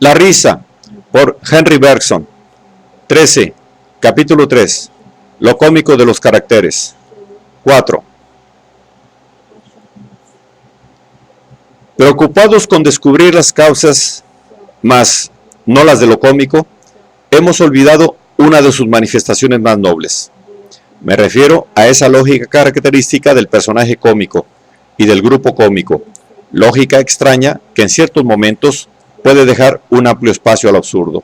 La risa, por Henry Bergson. 13. Capítulo 3. Lo cómico de los caracteres. 4. Preocupados con descubrir las causas, mas no las de lo cómico, hemos olvidado una de sus manifestaciones más nobles. Me refiero a esa lógica característica del personaje cómico y del grupo cómico, lógica extraña que en ciertos momentos puede dejar un amplio espacio al absurdo.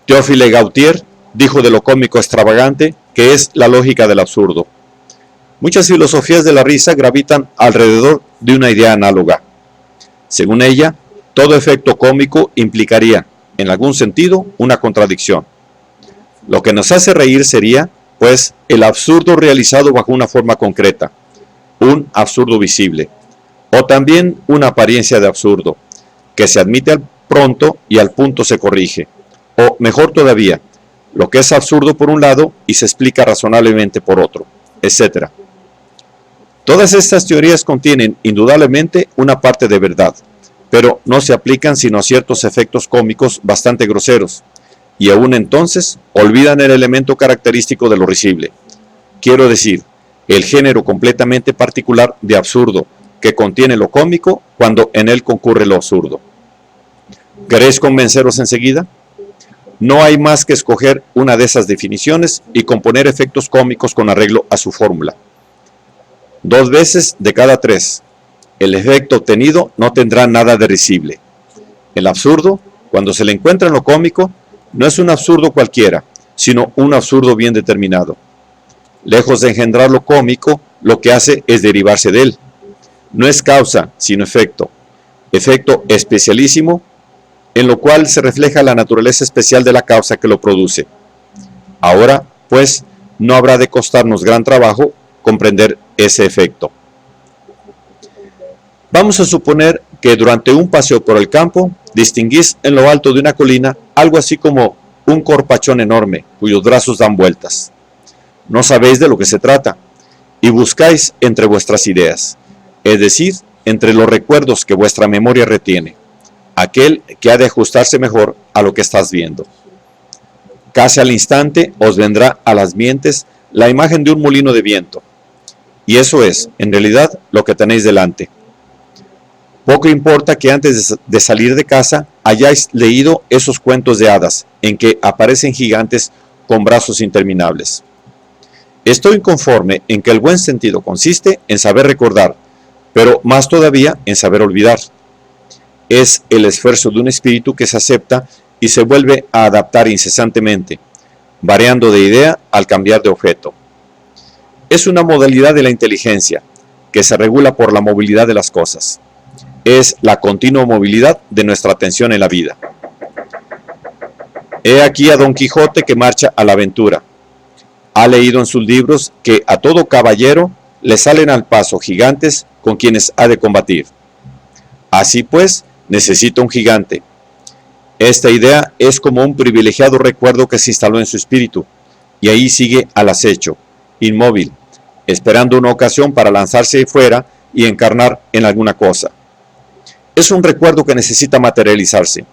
Théophile Gautier dijo de lo cómico extravagante que es la lógica del absurdo. Muchas filosofías de la risa gravitan alrededor de una idea análoga. Según ella, todo efecto cómico implicaría, en algún sentido, una contradicción. Lo que nos hace reír sería, pues, el absurdo realizado bajo una forma concreta, un absurdo visible, o también una apariencia de absurdo, que se admite al pronto y al punto se corrige, o mejor todavía, lo que es absurdo por un lado y se explica razonablemente por otro, etc. Todas estas teorías contienen indudablemente una parte de verdad, pero no se aplican sino a ciertos efectos cómicos bastante groseros, y aún entonces olvidan el elemento característico de lo risible. Quiero decir, el género completamente particular de absurdo que contiene lo cómico cuando en él concurre lo absurdo. ¿Queréis convenceros enseguida? No hay más que escoger una de esas definiciones y componer efectos cómicos con arreglo a su fórmula. 2 veces de cada 3. El efecto obtenido no tendrá nada de risible. El absurdo, cuando se le encuentra en lo cómico, no es un absurdo cualquiera, sino un absurdo bien determinado. Lejos de engendrar lo cómico, lo que hace es derivarse de él. No es causa, sino efecto. Efecto especialísimo, en lo cual se refleja la naturaleza especial de la causa que lo produce. Ahora, pues, no habrá de costarnos gran trabajo comprender ese efecto. Vamos a suponer que durante un paseo por el campo distinguís en lo alto de una colina algo así como un corpachón enorme cuyos brazos dan vueltas. No sabéis de lo que se trata y buscáis entre vuestras ideas, es decir, entre los recuerdos que vuestra memoria retiene, aquel que ha de ajustarse mejor a lo que estás viendo. Casi al instante os vendrá a las mientes la imagen de un molino de viento, y eso es, en realidad, lo que tenéis delante. Poco importa que antes de salir de casa hayáis leído esos cuentos de hadas en que aparecen gigantes con brazos interminables. Estoy conforme en que el buen sentido consiste en saber recordar, pero más todavía en saber olvidar. Es el esfuerzo de un espíritu que se acepta y se vuelve a adaptar incesantemente, variando de idea al cambiar de objeto. Es una modalidad de la inteligencia, que se regula por la movilidad de las cosas. Es la continua movilidad de nuestra atención en la vida. He aquí a Don Quijote que marcha a la aventura. Ha leído en sus libros que a todo caballero le salen al paso gigantes con quienes ha de combatir. Así pues, necesita un gigante. Esta idea es como un privilegiado recuerdo que se instaló en su espíritu, y ahí sigue al acecho, inmóvil, esperando una ocasión para lanzarse fuera y encarnar en alguna cosa. Es un recuerdo que necesita materializarse.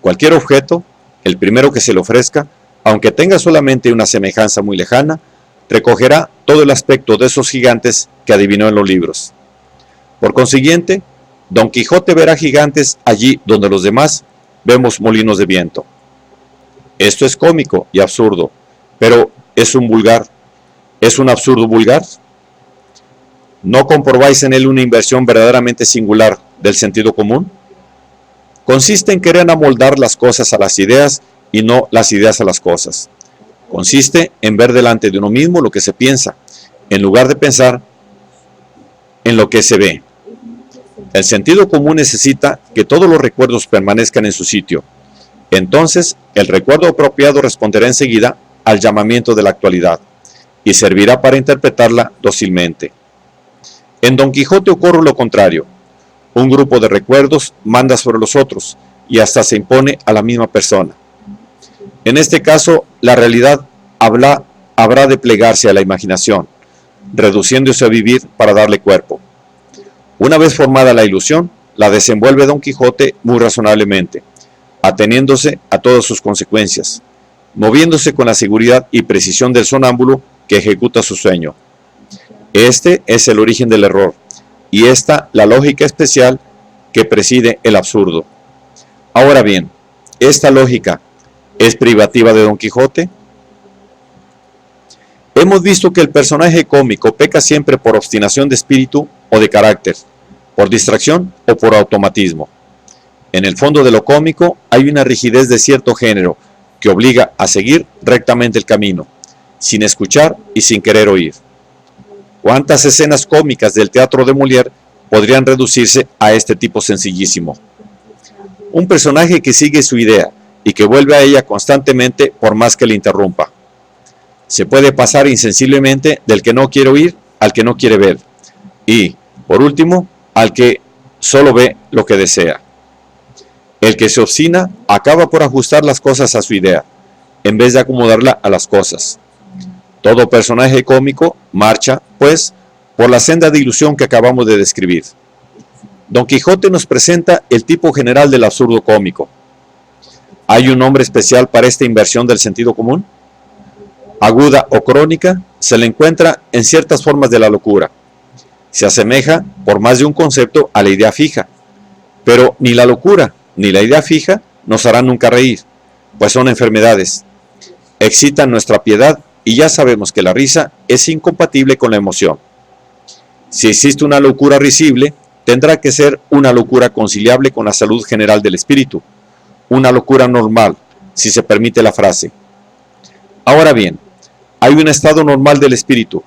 Cualquier objeto, el primero que se le ofrezca, aunque tenga solamente una semejanza muy lejana, recogerá todo el aspecto de esos gigantes que adivinó en los libros. Por consiguiente, Don Quijote verá gigantes allí donde los demás vemos molinos de viento. Esto es cómico y absurdo, pero es un absurdo vulgar. ¿No comprobáis en él una inversión verdaderamente singular del sentido común? Consiste en querer amoldar las cosas a las ideas y no las ideas a las cosas. Consiste en ver delante de uno mismo lo que se piensa, en lugar de pensar en lo que se ve. El sentido común necesita que todos los recuerdos permanezcan en su sitio. Entonces, el recuerdo apropiado responderá enseguida al llamamiento de la actualidad y servirá para interpretarla dócilmente. En Don Quijote ocurre lo contrario. Un grupo de recuerdos manda sobre los otros y hasta se impone a la misma persona. En este caso, la realidad habrá de plegarse a la imaginación, reduciéndose a vivir para darle cuerpo. Una vez formada la ilusión, la desenvuelve Don Quijote muy razonablemente, ateniéndose a todas sus consecuencias, moviéndose con la seguridad y precisión del sonámbulo que ejecuta su sueño. Este es el origen del error, y esta la lógica especial que preside el absurdo. Ahora bien, ¿esta lógica es privativa de Don Quijote? Hemos visto que el personaje cómico peca siempre por obstinación de espíritu o de carácter, por distracción o por automatismo. En el fondo de lo cómico hay una rigidez de cierto género que obliga a seguir rectamente el camino, sin escuchar y sin querer oír. ¿Cuántas escenas cómicas del teatro de Molière podrían reducirse a este tipo sencillísimo? Un personaje que sigue su idea y que vuelve a ella constantemente por más que le interrumpa. Se puede pasar insensiblemente del que no quiere oír al que no quiere ver y, por último, al que solo ve lo que desea. El que se obstina acaba por ajustar las cosas a su idea, en vez de acomodarla a las cosas. Todo personaje cómico marcha, pues, por la senda de ilusión que acabamos de describir. Don Quijote nos presenta el tipo general del absurdo cómico. ¿Hay un nombre especial para esta inversión del sentido común? Aguda o crónica, se le encuentra en ciertas formas de la locura. Se asemeja, por más de un concepto, a la idea fija. Pero ni la locura ni la idea fija nos harán nunca reír, pues son enfermedades. Excitan nuestra piedad y ya sabemos que la risa es incompatible con la emoción. Si existe una locura risible, tendrá que ser una locura conciliable con la salud general del espíritu, una locura normal, si se permite la frase. Ahora bien, hay un estado normal del espíritu,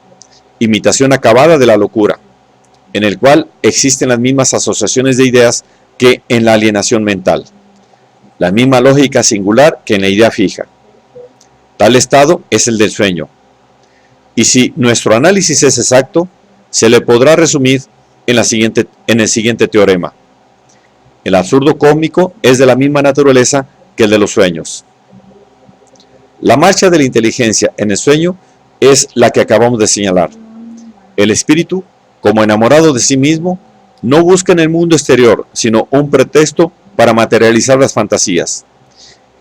imitación acabada de la locura, en el cual existen las mismas asociaciones de ideas que en la alienación mental, la misma lógica singular que en la idea fija. Tal estado es el del sueño, y si nuestro análisis es exacto, se le podrá resumir en el siguiente teorema. El absurdo cómico es de la misma naturaleza que el de los sueños. La marcha de la inteligencia en el sueño es la que acabamos de señalar. El espíritu, como enamorado de sí mismo, no busca en el mundo exterior, sino un pretexto para materializar las fantasías.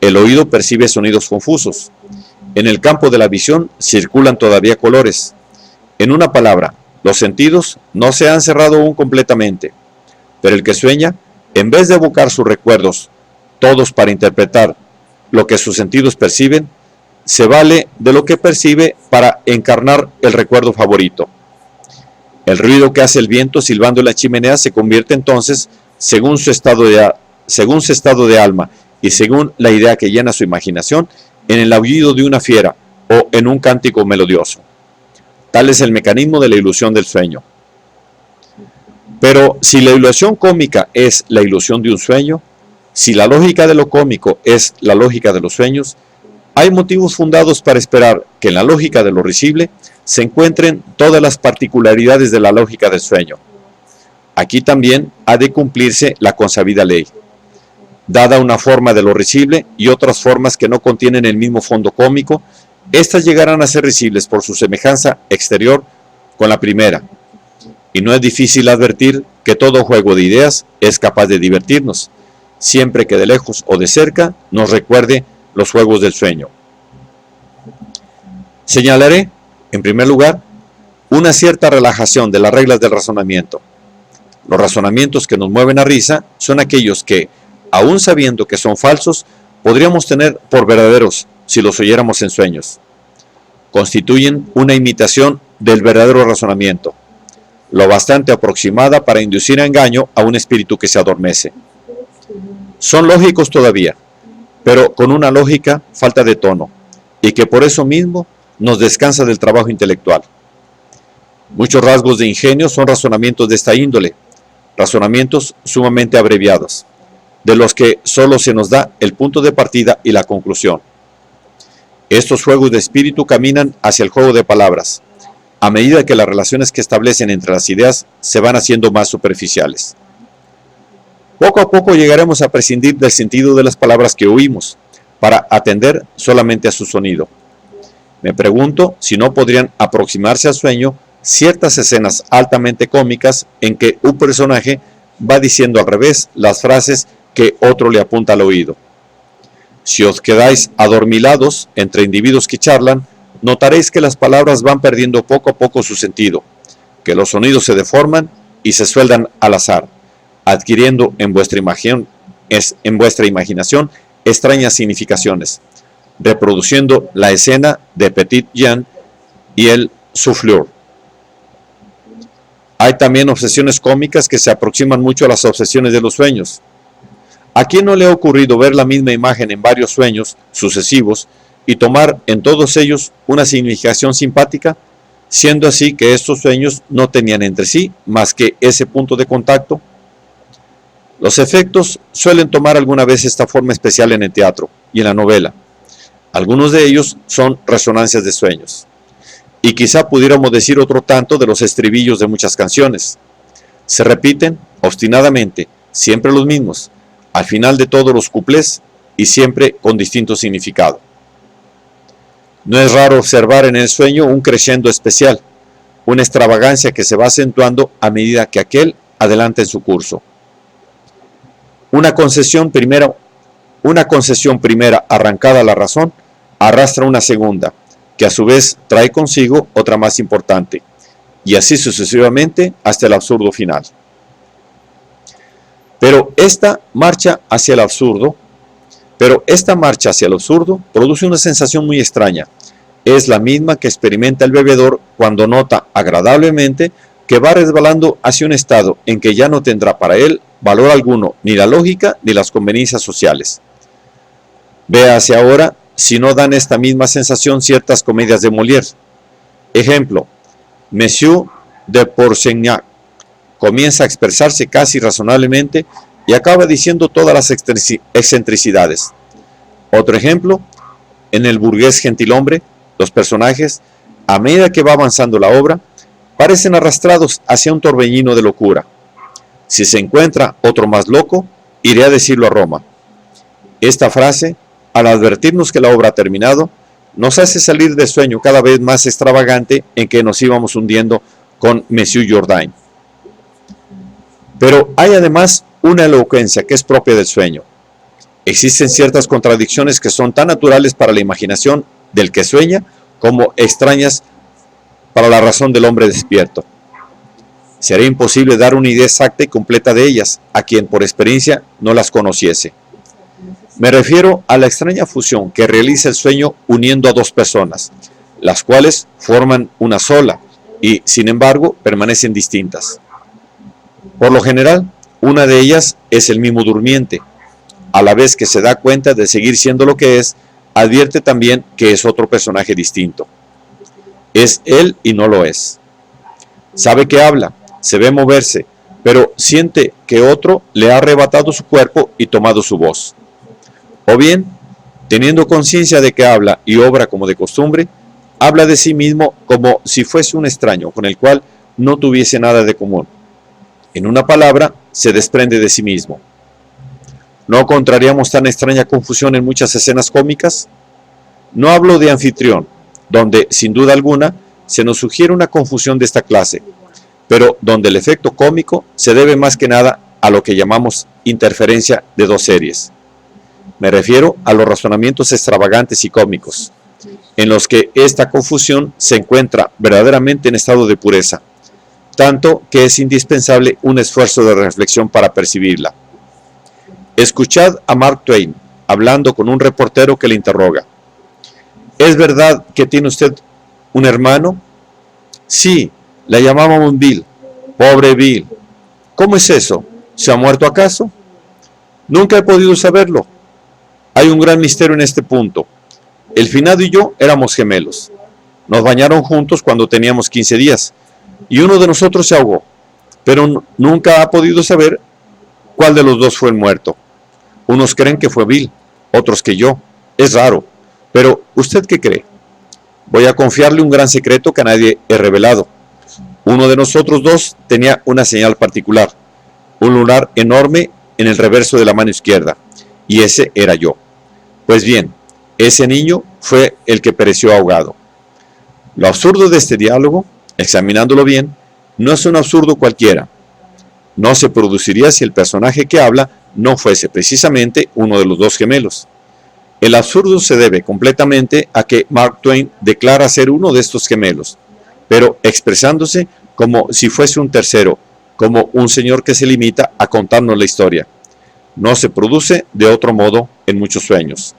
El oído percibe sonidos confusos. En el campo de la visión circulan todavía colores. En una palabra, los sentidos no se han cerrado aún completamente, pero el que sueña, en vez de evocar sus recuerdos, todos para interpretar lo que sus sentidos perciben, se vale de lo que percibe para encarnar el recuerdo favorito. El ruido que hace el viento silbando en la chimenea se convierte entonces, según su estado de alma y según la idea que llena su imaginación, en el aullido de una fiera o en un cántico melodioso. Tal es el mecanismo de la ilusión del sueño. Pero si la ilusión cómica es la ilusión de un sueño, si la lógica de lo cómico es la lógica de los sueños, hay motivos fundados para esperar que en la lógica de lo risible se encuentren todas las particularidades de la lógica del sueño. Aquí también ha de cumplirse la consabida ley. Dada una forma de lo risible y otras formas que no contienen el mismo fondo cómico, estas llegarán a ser risibles por su semejanza exterior con la primera. Y no es difícil advertir que todo juego de ideas es capaz de divertirnos, siempre que de lejos o de cerca nos recuerde los juegos del sueño. Señalaré, en primer lugar, una cierta relajación de las reglas del razonamiento. Los razonamientos que nos mueven a risa son aquellos que, aun sabiendo que son falsos, podríamos tener por verdaderos si los oyéramos en sueños. Constituyen una imitación del verdadero razonamiento, lo bastante aproximada para inducir a engaño a un espíritu que se adormece. Son lógicos todavía, pero con una lógica falta de tono, y que por eso mismo nos descansa del trabajo intelectual. Muchos rasgos de ingenio son razonamientos de esta índole, razonamientos sumamente abreviados, de los que solo se nos da el punto de partida y la conclusión. Estos juegos de espíritu caminan hacia el juego de palabras, a medida que las relaciones que establecen entre las ideas se van haciendo más superficiales. Poco a poco llegaremos a prescindir del sentido de las palabras que oímos, para atender solamente a su sonido. Me pregunto si no podrían aproximarse al sueño ciertas escenas altamente cómicas en que un personaje va diciendo al revés las frases que otro le apunta al oído. Si os quedáis adormilados entre individuos que charlan, notaréis que las palabras van perdiendo poco a poco su sentido, que los sonidos se deforman y se sueldan al azar, adquiriendo en vuestra imaginación extrañas significaciones, reproduciendo la escena de Petit Jean y el Souffleur. Hay también obsesiones cómicas que se aproximan mucho a las obsesiones de los sueños. ¿A quién no le ha ocurrido ver la misma imagen en varios sueños sucesivos y tomar en todos ellos una significación simpática, siendo así que estos sueños no tenían entre sí más que ese punto de contacto? Los efectos suelen tomar alguna vez esta forma especial en el teatro y en la novela. Algunos de ellos son resonancias de sueños. Y quizá pudiéramos decir otro tanto de los estribillos de muchas canciones. Se repiten obstinadamente, siempre los mismos, al final de todos los cuplés y siempre con distinto significado. No es raro observar en el sueño un crescendo especial, una extravagancia que se va acentuando a medida que aquel adelanta en su curso. Una concesión primera arrancada a la razón arrastra una segunda, que a su vez trae consigo otra más importante, y así sucesivamente hasta el absurdo final. Pero esta marcha hacia el absurdo produce una sensación muy extraña. Es la misma que experimenta el bebedor cuando nota agradablemente que va resbalando hacia un estado en que ya no tendrá para él valor alguno, ni la lógica ni las conveniencias sociales. Véase ahora si no dan esta misma sensación ciertas comedias de Molière. Ejemplo, Monsieur de Porcegnac comienza a expresarse casi razonablemente y acaba diciendo todas las excentricidades. Otro ejemplo, en El burgués gentilhombre, los personajes, a medida que va avanzando la obra, parecen arrastrados hacia un torbellino de locura. Si se encuentra otro más loco, iré a decirlo a Roma. Esta frase, al advertirnos que la obra ha terminado, nos hace salir del sueño cada vez más extravagante en que nos íbamos hundiendo con Monsieur Jourdain. Pero hay además una elocuencia que es propia del sueño. Existen ciertas contradicciones que son tan naturales para la imaginación del que sueña como extrañas para la razón del hombre despierto. Sería imposible dar una idea exacta y completa de ellas a quien por experiencia no las conociese. Me refiero a la extraña fusión que realiza el sueño uniendo a dos personas, las cuales forman una sola y, sin embargo, permanecen distintas. Por lo general, una de ellas es el mismo durmiente. A la vez que se da cuenta de seguir siendo lo que es, advierte también que es otro personaje distinto. Es él y no lo es. Sabe que habla, se ve moverse, pero siente que otro le ha arrebatado su cuerpo y tomado su voz. O bien, teniendo conciencia de que habla y obra como de costumbre, habla de sí mismo como si fuese un extraño con el cual no tuviese nada de común. En una palabra, se desprende de sí mismo. ¿No encontraríamos tan extraña confusión en muchas escenas cómicas? No hablo de Anfitrión, donde, sin duda alguna, se nos sugiere una confusión de esta clase, pero donde el efecto cómico se debe más que nada a lo que llamamos interferencia de dos series. Me refiero a los razonamientos extravagantes y cómicos, en los que esta confusión se encuentra verdaderamente en estado de pureza, tanto que es indispensable un esfuerzo de reflexión para percibirla. Escuchad a Mark Twain hablando con un reportero que le interroga. ¿Es verdad que tiene usted un hermano? Sí, le llamábamos Bill. Pobre Bill. ¿Cómo es eso? ¿Se ha muerto acaso? Nunca he podido saberlo. Hay un gran misterio en este punto. El finado y yo éramos gemelos. Nos bañaron juntos cuando teníamos 15 días y uno de nosotros se ahogó, pero nunca ha podido saber cuál de los dos fue el muerto. Unos creen que fue Bill, otros que yo. Es raro, pero ¿usted qué cree? Voy a confiarle un gran secreto que a nadie he revelado. Uno de nosotros dos tenía una señal particular, un lunar enorme en el reverso de la mano izquierda, y ese era yo. Pues bien, ese niño fue el que pereció ahogado. Lo absurdo de este diálogo, examinándolo bien, no es un absurdo cualquiera. no se produciría si el personaje que habla no fuese precisamente uno de los dos gemelos. El absurdo se debe completamente a que Mark Twain declara ser uno de estos gemelos, pero expresándose como si fuese un tercero, como un señor que se limita a contarnos la historia. No se produce de otro modo en muchos sueños.